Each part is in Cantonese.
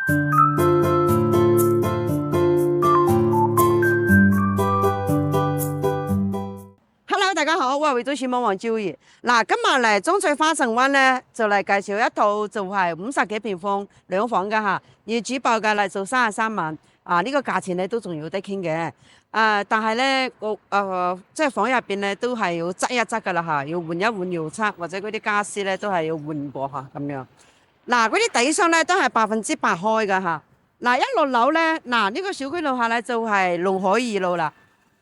Hello，大家好，我係惠州市網黃趙怡。嗱，今日嚟中翠花城灣咧，就嚟介紹一套就係50幾平方兩房嘅嚇，業主報價嚟做33萬。呢個價錢咧都仲有得傾嘅。但係咧即係房入邊咧都係要執一執噶啦嚇，要換一換油漆或者嗰啲家私咧都係要換過嚇咁樣。嗰啲底箱咧都係100%開嘅嚇。一落樓咧，呢個小區樓下咧就係龍海2路啦。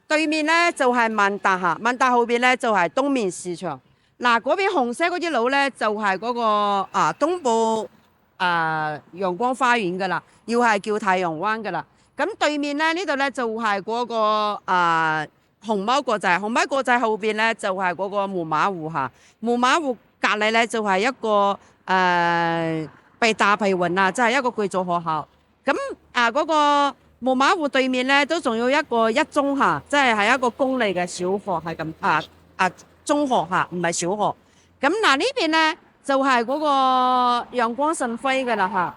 對面咧就係萬達嚇，萬達後邊咧就係東面市場。嗰邊紅色嗰啲樓咧就係嗰個東部陽光花園噶啦，要係叫太陽灣噶啦。咁對面咧呢度咧就係嗰個熊貓國際，熊貓國際後邊咧就係嗰個木馬湖嚇，木馬湖隔離咧就係一個北大培雲啊，即係一個貴族學校。咁嗰個木馬湖對面咧都仲有一個一中嚇，即係一個公立嘅小學，係咁中學嚇，唔係小學。咁呢邊咧就係嗰個陽光晨輝嘅啦嚇。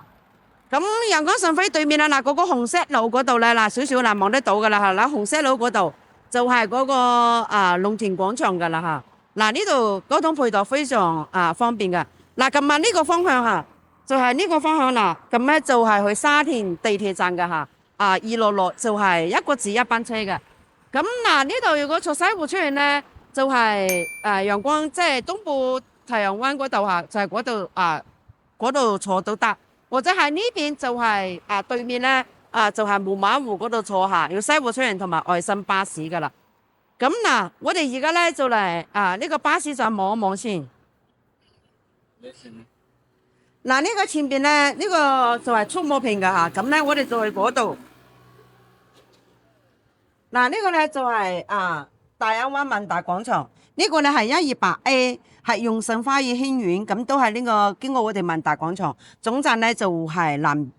咁陽光晨輝對面嗰個紅色樓嗰度咧少少望得到嘅啦嚇。紅色樓嗰度就係嗰個龍田廣場嘅啦嚇。呢度交通配套非常方便嘅。今日呢個方向嚇，就係呢個方向啦。咁咧就係去沙田地鐵站嘅嚇。266就係一個字一班車嘅。咁呢度如果從西湖出現咧，就係陽光，即係東部太陽灣嗰度嚇，就係嗰度坐都得，或者係呢邊就係對面咧就係木馬湖嗰度坐下，要西湖出現同埋愛心巴士噶啦。咁我哋而家咧就嚟呢個巴士站望一望先。呢個前邊咧呢個就係觸摸屏嘅嚇，咁咧我哋就去嗰度。呢個咧就係大亞灣萬達廣場，呢個咧係128A，係用盛花園興苑，咁都係呢個經過我哋萬達廣場總站咧就係南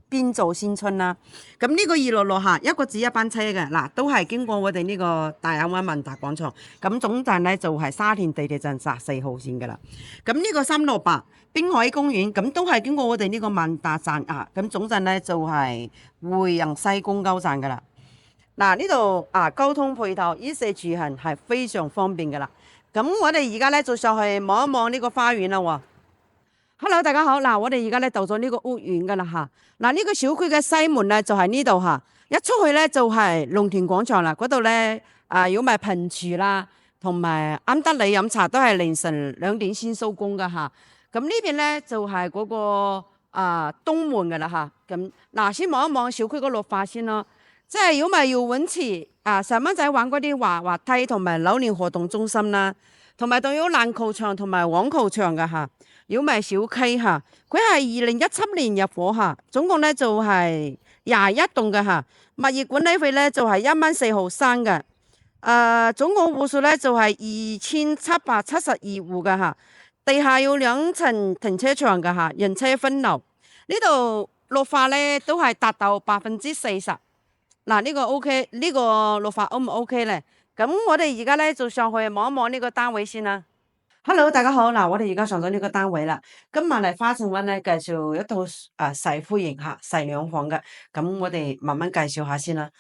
邊做新村啦。咁呢個266下一個字一班車嘅，都係經過我哋呢個大亞灣萬達廣場，咁總站咧就係沙田地鐵站14號線噶啦。咁呢個368濱海公園，咁都係經過我哋呢個萬達站咁總站咧就係匯陽西公交站噶啦。呢度交通配套衣食住行係非常方便噶啦。咁我哋而家咧就上去望一望呢個花園啦喎。Hello， 大家好。我哋而家咧到咗呢個屋苑噶啦嚇。呢個小區嘅西門咧就係呢度嚇，一出去咧就係龍田廣場啦。嗰度咧如果賣噴泉啦，同埋啱得你飲茶都係凌晨2點先收工噶嚇。咁呢邊咧就係嗰個東門噶啦嚇。咁先望一望小區嗰綠化先咯。即係如果咪游泳池細蚊仔玩嗰啲滑梯同埋老年活動中心啦，同埋仲有籃球場同埋網球場嘅嚇。如果咪小區嚇，佢係2017年入伙嚇，總共咧就係21棟嘅嚇。物業管理費咧就係1.4毫三嘅。總共戶數咧就係2772戶嘅嚇。地下有2層停車場嘅嚇，人車分流。呢度綠化咧都係達到40%。呢個 OK， 呢個綠化 O 唔 OK 咧？咁我哋而家咧就上去望一望呢個單位先啦。Hello， 大家好。我哋而家上咗呢個單位啦。今日嚟花城灣咧介紹一套細戶型嚇細兩房嘅。咁我哋慢慢介紹下先啦。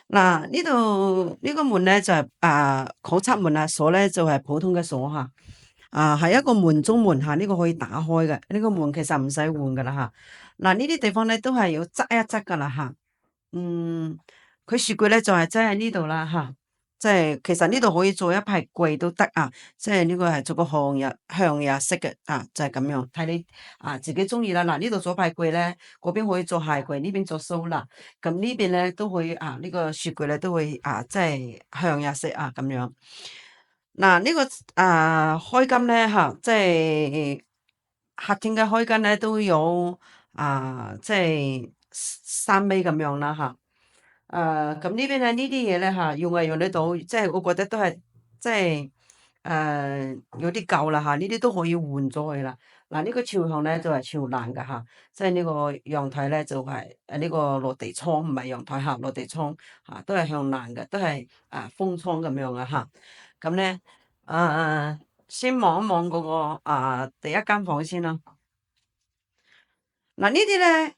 呢度呢個門咧就係口漆門啊，鎖咧就係普通嘅鎖嚇。係一個門中門嚇，呢個可以打開嘅。呢個門其實唔使換噶啦嚇。呢啲地方咧都係要執一執噶啦嚇。佢雪櫃咧就係真喺呢度啦吓，即係其實呢度可以做一排櫃都得即係呢個係做個向日式嘅就係咁樣，睇你自己中意啦。呢度做排櫃咧，嗰邊可以做鞋櫃，呢邊做蘇啦。咁呢邊咧都可以呢個雪櫃咧都會即係向日式咁樣。呢個開金咧即係客廳嘅開金咧都有即係3米咁樣啦吓。咁呢邊咧呢啲嘢咧用係用得到，即係我覺得都係即係有啲舊啦吓，呢啲都可以換咗佢啦。呢個朝向咧就係朝南噶吓，即係呢個陽台咧就係呢個落地窗，唔係陽台下落地窗都係向南嘅，都係風窗咁樣嘅吓。咁咧先望一望嗰個第一間房先啦。呢啲咧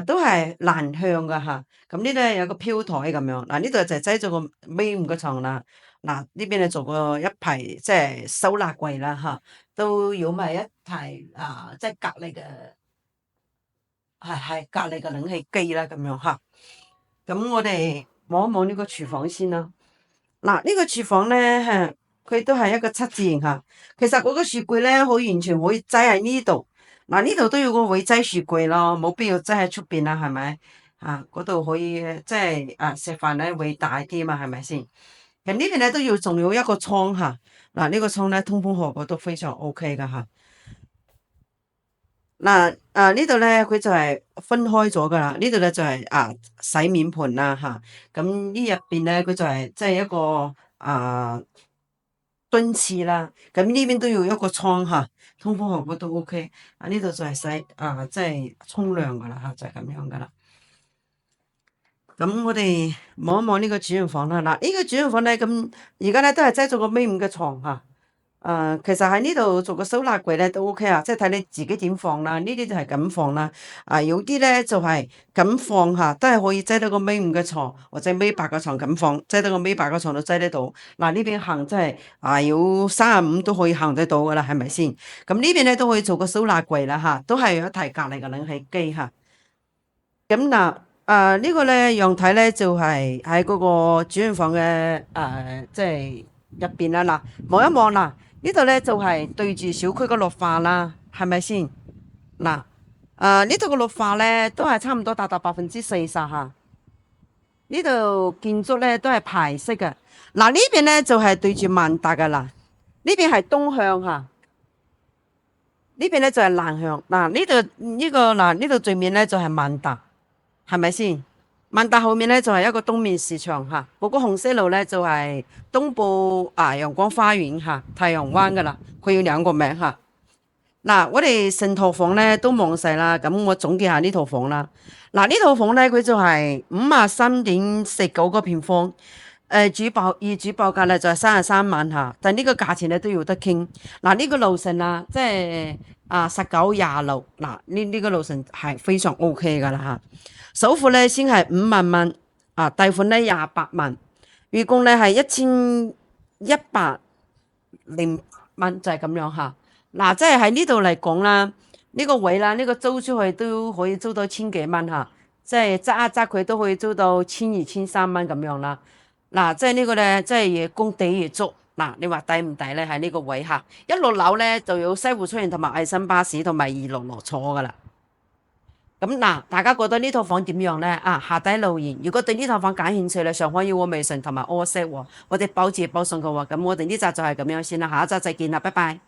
都係南向噶嚇。咁呢度有個飄台咁樣，嗱呢度就擠咗個尾五個床啦。嗱呢邊咧做過一排即係收納櫃啦嚇，都有埋一排即係隔離嘅隔離嘅冷氣機啦咁樣嚇。咁我哋望一望呢個廚房先啦。嗱呢個廚房咧嚇，佢都係一個七字形嚇。其實嗰個雪櫃咧，好完全可以擠喺呢度。嗱呢度都要個位擠雪櫃咯，冇必要擠喺出邊啦，係咪？嗰度可以即係食飯咧會大啲嘛，係咪先？咁呢邊咧都要仲有一個倉嚇。嗱呢個倉咧通風效果都非常 OK 噶嚇。嗱呢度咧佢就係分開咗噶啦，呢度咧就係洗面盆啦嚇。咁呢入邊咧佢就係即係一個蹲廁啦。咁呢邊都要一個倉嚇，通風效果都 OK。呢度就係洗即係沖涼噶啦嚇，就係咁樣噶啦。咁我哋望一望呢個主人房啦。嗱，呢個主人房咧，咁而家咧都係擠咗個尾五嘅床嚇。其實喺呢度做個收納櫃咧都 OK 啊，即係睇你自己點放啦。呢啲就係咁放啦。有啲咧就係咁放嚇，都係可以擠到個尾五嘅床或者尾八個床咁放，擠到個尾八個床都擠得到。嗱呢邊行真係有35都可以行得到噶啦，係咪先？咁呢邊咧都可以做個收納櫃啦嚇，都係有一台隔離嘅冷氣機嚇。咁嗱，呢個咧樣睇咧就係喺嗰個主人房嘅即係入邊啦。嗱，望一望嗱，呢度咧就係對住小區個綠化啦，係咪先？嗱，呢度個綠化咧都係差唔多達到40%嚇。呢度建築咧都係排式嘅。嗱呢邊咧就係對住萬達噶啦，呢邊係東向嚇，呢邊咧就係南向。嗱呢度對面咧就係萬達。係咪先？萬達後面咧就係一個東面市場嚇，嗰個紅色路咧就係東部陽光花園嚇，太陽灣噶啦，佢有兩個名嚇。嗱，我哋成套房咧都望晒啦，咁我總結下呢套房啦。嗱，呢套房咧佢就係53.49個平方，業主報價咧就係33萬嚇，但呢個價錢咧都要得傾。嗱，呢個路程啊，即係19、26，嗱呢個路程係非常 OK 噶啦嚇。首付咧先係5萬蚊，貸款咧28萬，月供咧係1100就係咁樣嚇。嗱，即係喺呢度嚟講啦，呢個位啦，呢個租出去都可以租到千幾蚊嚇，即係揸一揸佢都可以租到1200、1300蚊咁樣啦。嗱，即係呢個咧，即係嘢供地越足。嗱，你話抵唔抵咧？喺呢個位嚇，一落樓咧就有西湖出現同埋藝新巴士同埋266落坐噶啦。咁嗱，大家覺得呢套房點樣咧？下底留言。如果對呢套房感興趣咧，上可以我微信同埋 WhatsApp，我哋包住包送嘅喎。咁我哋呢集就係咁樣先啦，下一集再見啦，拜拜。